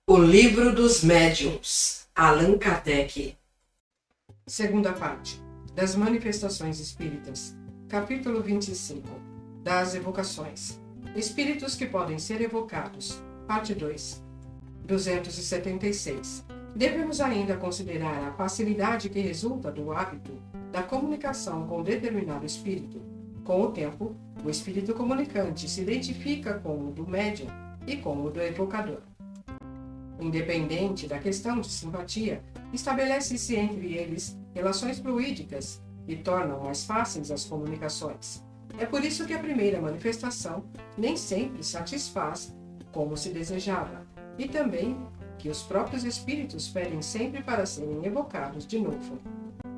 O Livro dos Médiuns, Allan Kardec. Segunda parte, das Manifestações Espíritas, capítulo 25, das Evocações, Espíritos que podem ser evocados, parte 2, 276. Devemos ainda considerar a facilidade que resulta do hábito da comunicação com determinado espírito. Com o tempo, o espírito comunicante se identifica com o do médium e com o do evocador. Independente da questão de simpatia, estabelece-se entre eles relações fluídicas que tornam mais fáceis as comunicações. É por isso que a primeira manifestação nem sempre satisfaz como se desejava, e também que os próprios espíritos pedem sempre para serem evocados de novo.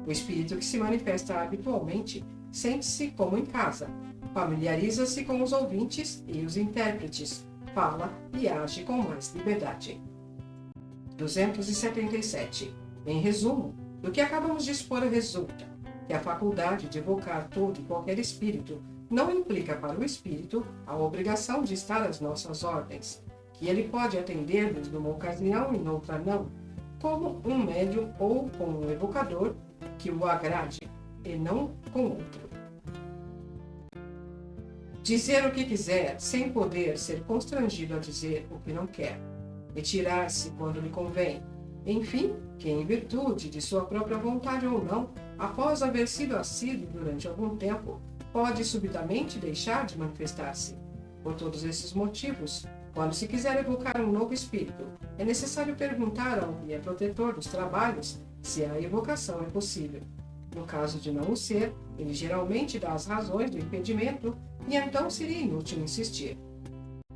O espírito que se manifesta habitualmente sente-se como em casa, familiariza-se com os ouvintes e os intérpretes, fala e age com mais liberdade. 277. Em resumo, do que acabamos de expor resulta que a faculdade de evocar todo e qualquer espírito não implica para o espírito a obrigação de estar às nossas ordens, que ele pode atender-nos numa ocasião e noutra não, como um médium ou com um evocador que o agrade, e não com outro. Dizer o que quiser, sem poder ser constrangido a dizer o que não quer. Retirar-se quando lhe convém. Enfim, que em virtude de sua própria vontade ou não, após haver sido assíduo durante algum tempo, pode subitamente deixar de manifestar-se. Por todos esses motivos, quando se quiser evocar um novo espírito, é necessário perguntar ao guia protetor dos trabalhos se a evocação é possível. No caso de não o ser, ele geralmente dá as razões do impedimento e então seria inútil insistir.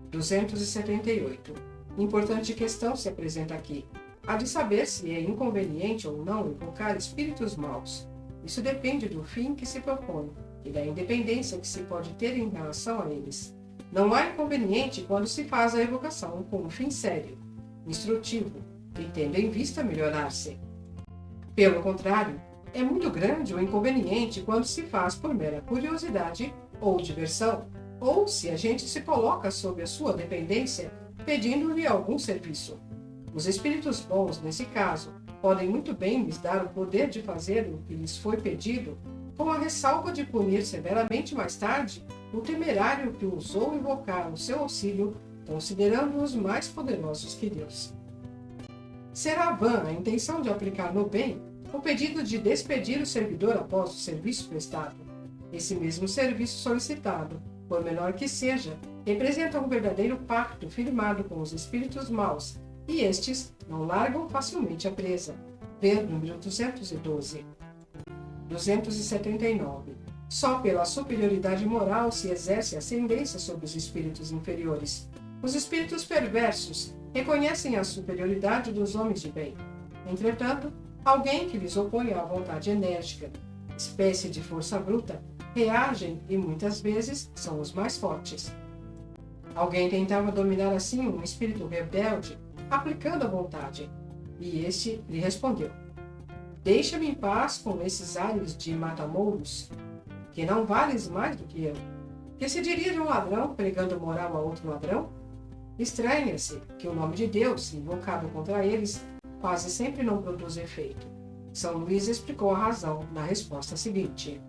278. Importante questão se apresenta aqui. Há de saber se é inconveniente ou não evocar espíritos maus. Isso depende do fim que se propõe e da independência que se pode ter em relação a eles. Não há inconveniente quando se faz a evocação com um fim sério, instrutivo e tendo em vista melhorar-se. Pelo contrário, é muito grande o inconveniente quando se faz por mera curiosidade ou diversão, ou se a gente se coloca sob a sua dependência pedindo-lhe algum serviço. Os espíritos bons, nesse caso, podem muito bem lhes dar o poder de fazer o que lhes foi pedido, com a ressalva de punir severamente mais tarde o temerário que ousou invocar o seu auxílio, considerando-os mais poderosos que Deus. Será vã a intenção de aplicar no bem o pedido de despedir o servidor após o serviço prestado. Esse mesmo serviço solicitado, por menor que seja, representa um verdadeiro pacto firmado com os espíritos maus, e estes não largam facilmente a presa. Ver número 212. 279. Só pela superioridade moral se exerce ascendência sobre os espíritos inferiores. Os espíritos perversos reconhecem a superioridade dos homens de bem. Entretanto, alguém que lhes opõe à vontade enérgica, espécie de força bruta, reagem e muitas vezes são os mais fortes. Alguém tentava dominar assim um espírito rebelde, aplicando a vontade, e este lhe respondeu: deixa-me em paz com esses ares de matamouros, que não vales mais do que eu. Que se dirige um ladrão pregando moral a outro ladrão? Estranha-se que o nome de Deus, invocado contra eles, quase sempre não produz efeito. São Luís explicou a razão na resposta seguinte.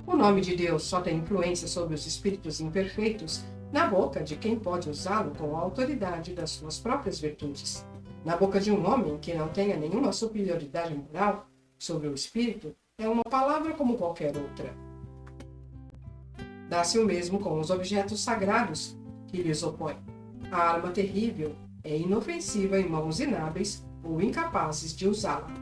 O nome de Deus só tem influência sobre os espíritos imperfeitos na boca de quem pode usá-lo com a autoridade das suas próprias virtudes. Na boca de um homem que não tenha nenhuma superioridade moral sobre o espírito, é uma palavra como qualquer outra. Dá-se o mesmo com os objetos sagrados que lhes opõem. A arma terrível é inofensiva em mãos inábeis ou incapazes de usá-la.